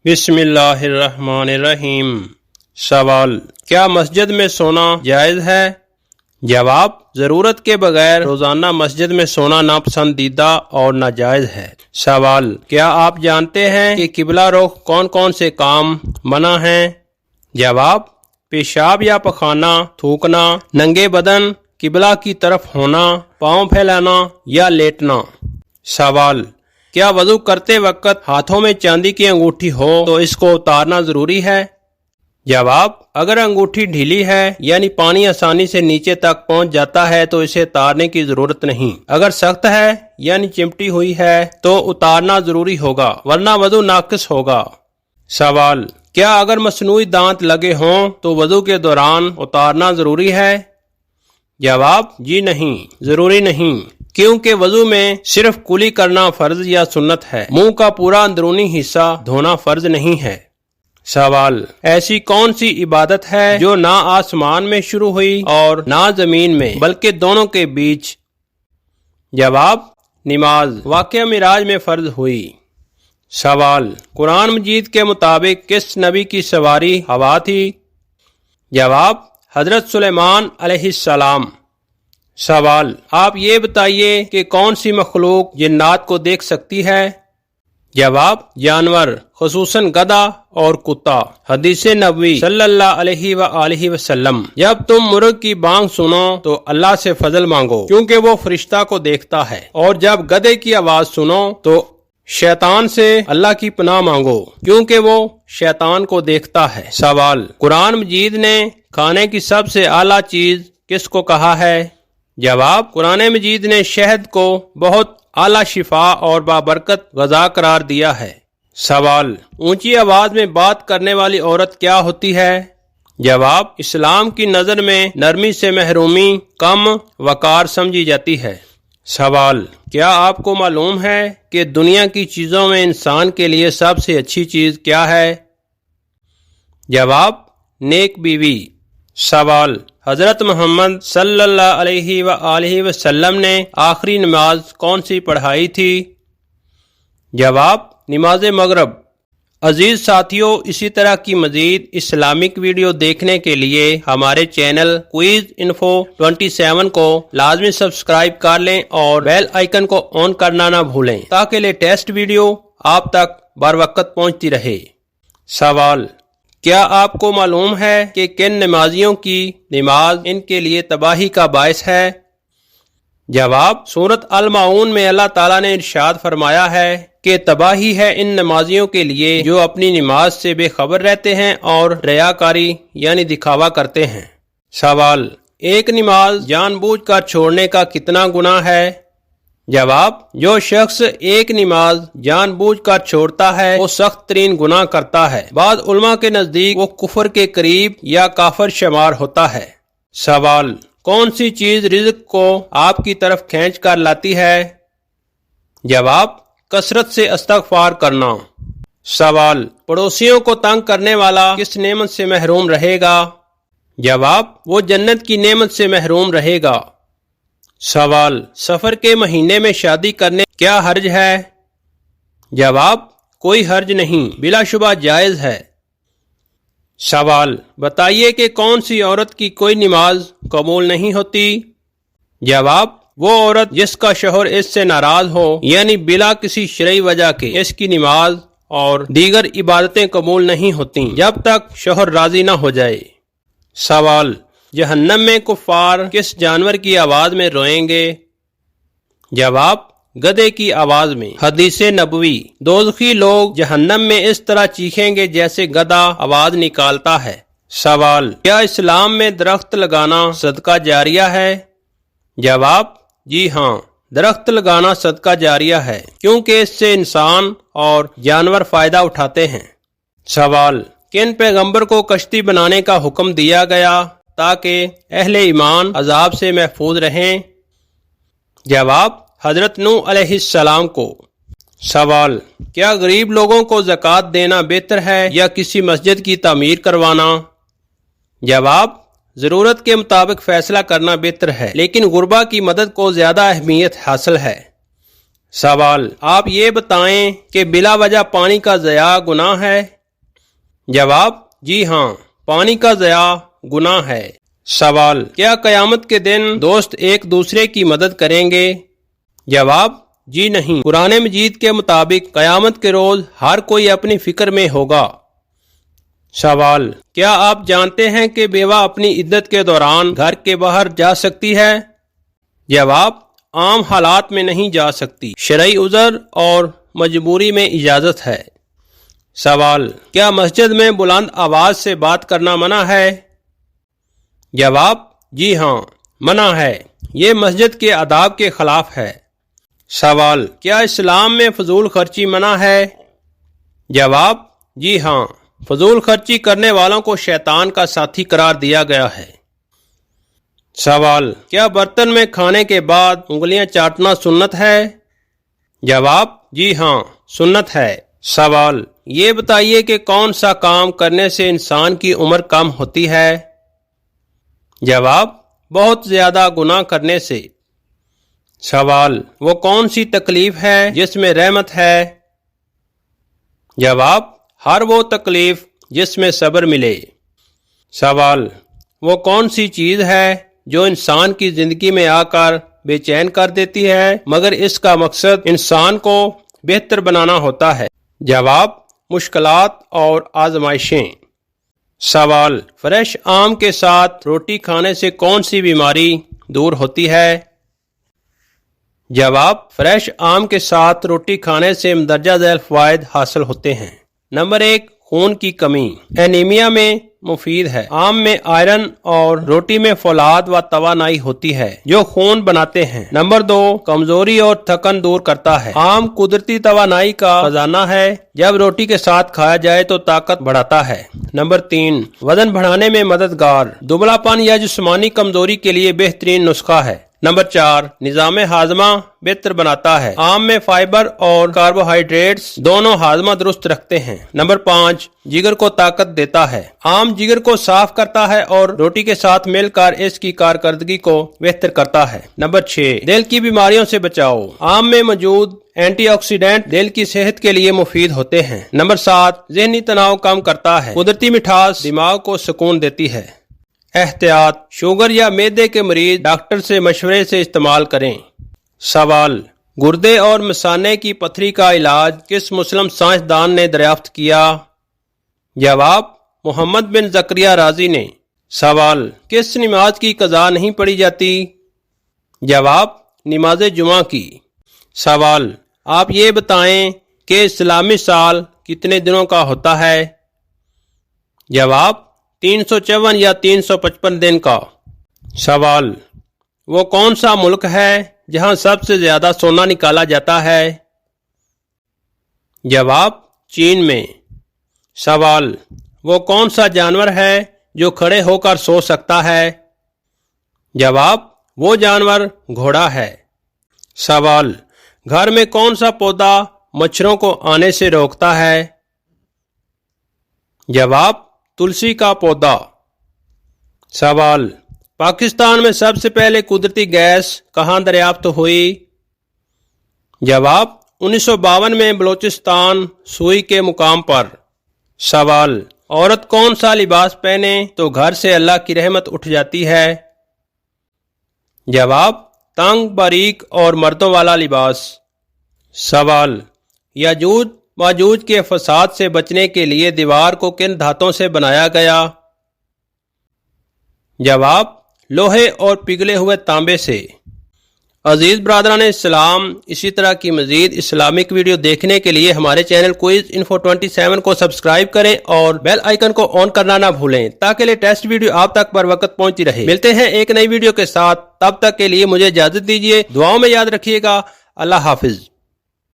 بسم اللہ الرحمن الرحیم۔ سوال: کیا مسجد میں سونا جائز ہے؟ جواب: ضرورت کے بغیر روزانہ مسجد میں سونا ناپسندیدہ اور ناجائز ہے۔ سوال: کیا آپ جانتے ہیں کہ قبلہ رخ کون کون سے کام منع ہیں؟ جواب: پیشاب یا پخانہ، تھوکنا، ننگے بدن، قبلہ کی طرف ہونا، پاؤں پھیلانا یا لیٹنا۔ سوال: کیا وضو کرتے وقت ہاتھوں میں چاندی کی انگوٹھی ہو تو اس کو اتارنا ضروری ہے؟ جواب: اگر انگوٹھی ڈھیلی ہے یعنی پانی آسانی سے نیچے تک پہنچ جاتا ہے تو اسے اتارنے کی ضرورت نہیں۔ اگر سخت ہے یعنی چمٹی ہوئی ہے تو اتارنا ضروری ہوگا ورنہ وضو ناقص ہوگا۔ سوال: کیا اگر مصنوعی دانت لگے ہوں تو وضو کے دوران اتارنا ضروری ہے؟ جواب: جی نہیں، ضروری نہیں، کیونکہ وضو میں صرف کلی کرنا فرض یا سنت ہے، منہ کا پورا اندرونی حصہ دھونا فرض نہیں ہے۔ سوال: ایسی کون سی عبادت ہے جو نہ آسمان میں شروع ہوئی اور نہ زمین میں بلکہ دونوں کے بیچ؟ جواب: نماز، واقعہ معراج میں فرض ہوئی۔ سوال: قرآن مجید کے مطابق کس نبی کی سواری ہوا تھی؟ جواب: حضرت سلیمان علیہ السلام۔ سوال: آپ یہ بتائیے کہ کون سی مخلوق جنات کو دیکھ سکتی ہے؟ جواب: جانور، خصوصاً گدھا اور کتا۔ حدیث نبوی صلی اللہ علیہ وآلہ وسلم: جب تم مرغ کی بانگ سنو تو اللہ سے فضل مانگو کیونکہ وہ فرشتہ کو دیکھتا ہے، اور جب گدھے کی آواز سنو تو شیطان سے اللہ کی پناہ مانگو کیونکہ وہ شیطان کو دیکھتا ہے۔ سوال: قرآن مجید نے کھانے کی سب سے اعلیٰ چیز کس کو کہا ہے؟ جواب: قرآن مجید نے شہد کو بہت اعلیٰ شفا اور بابرکت غذا قرار دیا ہے۔ سوال: اونچی آواز میں بات کرنے والی عورت کیا ہوتی ہے؟ جواب: اسلام کی نظر میں نرمی سے محرومی، کم وقار سمجھی جاتی ہے۔ سوال: کیا آپ کو معلوم ہے کہ دنیا کی چیزوں میں انسان کے لیے سب سے اچھی چیز کیا ہے؟ جواب: نیک بیوی۔ سوال: حضرت محمد صلی اللہ علیہ وآلہ وسلم نے آخری نماز کون سی پڑھائی تھی؟ جواب: نماز مغرب۔ عزیز ساتھیو، اسی طرح کی مزید اسلامک ویڈیو دیکھنے کے لیے ہمارے چینل کوئز انفو 27 کو لازمی سبسکرائب کر لیں اور بیل آئیکن کو آن کرنا نہ بھولیں تاکہ لیٹسٹ ویڈیو آپ تک بر وقت پہنچتی رہے۔ سوال: کیا آپ کو معلوم ہے کہ کن نمازیوں کی نماز ان کے لیے تباہی کا باعث ہے؟ جواب: سورۃ الماعون میں اللہ تعالیٰ نے ارشاد فرمایا ہے کہ تباہی ہے ان نمازیوں کے لیے جو اپنی نماز سے بے خبر رہتے ہیں اور ریاکاری یعنی دکھاوا کرتے ہیں۔ سوال: ایک نماز جان بوجھ کر چھوڑنے کا کتنا گناہ ہے؟ جواب: جو شخص ایک نماز جان بوجھ کر چھوڑتا ہے وہ سخت ترین گناہ کرتا ہے۔ بعض علماء کے نزدیک وہ کفر کے قریب یا کافر شمار ہوتا ہے۔ سوال: کون سی چیز رزق کو آپ کی طرف کھینچ کر لاتی ہے؟ جواب: کثرت سے استغفار کرنا۔ سوال: پڑوسیوں کو تنگ کرنے والا کس نعمت سے محروم رہے گا؟ جواب: وہ جنت کی نعمت سے محروم رہے گا۔ سوال: سفر کے مہینے میں شادی کرنے کیا حرج ہے؟ جواب: کوئی حرج نہیں، بلا شبہ جائز ہے۔ سوال: بتائیے کہ کون سی عورت کی کوئی نماز قبول نہیں ہوتی؟ جواب: وہ عورت جس کا شوہر اس سے ناراض ہو یعنی بلا کسی شرعی وجہ کے اس کی نماز اور دیگر عبادتیں قبول نہیں ہوتیں جب تک شوہر راضی نہ ہو جائے۔ سوال: جہنم میں کفار کس جانور کی آواز میں روئیں گے؟ جواب: گدھے کی آواز میں۔ حدیث نبوی: دوزخی لوگ جہنم میں اس طرح چیخیں گے جیسے گدھا آواز نکالتا ہے۔ سوال: کیا اسلام میں درخت لگانا صدقہ جاریہ ہے؟ جواب: جی ہاں، درخت لگانا صدقہ جاریہ ہے کیونکہ اس سے انسان اور جانور فائدہ اٹھاتے ہیں۔ سوال: کن پیغمبر کو کشتی بنانے کا حکم دیا گیا تاکہ اہل ایمان عذاب سے محفوظ رہیں؟ جواب: حضرت نوح علیہ السلام کو۔ سوال: کیا غریب لوگوں کو زکوٰۃ دینا بہتر ہے یا کسی مسجد کی تعمیر کروانا؟ جواب: ضرورت کے مطابق فیصلہ کرنا بہتر ہے لیکن غربا کی مدد کو زیادہ اہمیت حاصل ہے۔ سوال: آپ یہ بتائیں کہ بلا وجہ پانی کا ضیاع گناہ ہے؟ جواب جی ہاں، پانی کا ضیاع گناہ ہے۔ سوال کیا قیامت کے دن دوست ایک دوسرے کی مدد کریں گے؟ جواب جی نہیں، قرآن مجید کے مطابق قیامت کے روز ہر کوئی اپنی فکر میں ہوگا۔ سوال کیا آپ جانتے ہیں کہ بیوہ اپنی عدت کے دوران گھر کے باہر جا سکتی ہے؟ جواب عام حالات میں نہیں جا سکتی، شرعی عذر اور مجبوری میں اجازت ہے۔ سوال کیا مسجد میں بلند آواز سے بات کرنا منع ہے؟ جواب جی ہاں، منع ہے، یہ مسجد کے آداب کے خلاف ہے۔ سوال کیا اسلام میں فضول خرچی منع ہے؟ جواب جی ہاں، فضول خرچی کرنے والوں کو شیطان کا ساتھی قرار دیا گیا ہے۔ سوال کیا برتن میں کھانے کے بعد انگلیاں چاٹنا سنت ہے؟ جواب جی ہاں، سنت ہے۔ سوال یہ بتائیے کہ کون سا کام کرنے سے انسان کی عمر کم ہوتی ہے؟ جواب بہت زیادہ گناہ کرنے سے۔ سوال وہ کون سی تکلیف ہے جس میں رحمت ہے؟ جواب ہر وہ تکلیف جس میں صبر ملے۔ سوال وہ کون سی چیز ہے جو انسان کی زندگی میں آ کر بے چین کر دیتی ہے مگر اس کا مقصد انسان کو بہتر بنانا ہوتا ہے؟ جواب مشکلات اور آزمائشیں۔ سوال فریش آم کے ساتھ روٹی کھانے سے کون سی بیماری دور ہوتی ہے؟ جواب فریش آم کے ساتھ روٹی کھانے سے مندرجہ ذیل فوائد حاصل ہوتے ہیں۔ نمبر 1 خون کی کمی، اینیمیا میں مفید ہے۔ آم میں آئرن اور روٹی میں فولاد و توانائی ہوتی ہے جو خون بناتے ہیں۔ نمبر 2 کمزوری اور تھکن دور کرتا ہے۔ آم قدرتی توانائی کا خزانہ ہے، جب روٹی کے ساتھ کھایا جائے تو طاقت بڑھاتا ہے۔ نمبر 3 وزن بڑھانے میں مددگار، دبلا پن یا جسمانی کمزوری کے لیے بہترین نسخہ ہے۔ نمبر 4 نظام ہاضمہ بہتر بناتا ہے۔ آم میں فائبر اور کاربوہائیڈریٹس دونوں ہاضمہ درست رکھتے ہیں۔ نمبر 5 جگر کو طاقت دیتا ہے۔ آم جگر کو صاف کرتا ہے اور روٹی کے ساتھ مل کر اس کی کارکردگی کو بہتر کرتا ہے۔ نمبر 6 دل کی بیماریوں سے بچاؤ، آم میں موجود اینٹی آکسیڈنٹ دل کی صحت کے لیے مفید ہوتے ہیں۔ نمبر 7 ذہنی تناؤ کم کرتا ہے، قدرتی مٹھاس دماغ کو سکون دیتی ہے۔ احتیاط شوگر یا معدے کے مریض ڈاکٹر سے مشورے سے استعمال کریں۔ سوال گردے اور مثانے کی پتھری کا علاج کس مسلم سائنسدان نے دریافت کیا؟ جواب محمد بن زکریا رازی نے۔ سوال کس نماز کی قضا نہیں پڑھی جاتی؟ جواب نماز جمعہ کی۔ سوال آپ یہ بتائیں کہ اسلامی سال کتنے دنوں کا ہوتا ہے؟ جواب 354 یا 355 دن کا۔ سوال وہ کون سا ملک ہے جہاں سب سے زیادہ سونا نکالا جاتا ہے؟ جواب چین میں۔ سوال وہ کون سا جانور ہے جو کھڑے ہو کر سو سکتا ہے؟ جواب وہ جانور گھوڑا ہے۔ سوال گھر میں کون سا پودا مچھروں کو آنے سے روکتا ہے؟ جواب تلسی کا پودا۔ سوال پاکستان میں سب سے پہلے قدرتی گیس کہاں دریافت ہوئی؟ جواب 1952 میں بلوچستان سوئی کے مقام پر۔ سوال عورت کون سا لباس پہنے تو گھر سے اللہ کی رحمت اٹھ جاتی ہے؟ جواب تنگ باریک اور مردوں والا لباس۔ سوال یاجوج ماجوج کے فساد سے بچنے کے لیے دیوار کو کن دھاتوں سے بنایا گیا؟ جواب لوہے اور پگھلے ہوئے تانبے سے۔ عزیز برادران اسلام، اسی طرح کی مزید اسلامک ویڈیو دیکھنے کے لیے ہمارے چینل کوئز انفو 27 کو سبسکرائب کریں اور بیل آئیکن کو آن کرنا نہ بھولیں تاکہ لیٹسٹ ویڈیو آپ تک پر وقت پہنچتی رہے۔ ملتے ہیں ایک نئی ویڈیو کے ساتھ، تب تک کے لیے مجھے اجازت دیجیے، دعاؤں میں یاد رکھیے گا۔ اللہ حافظ۔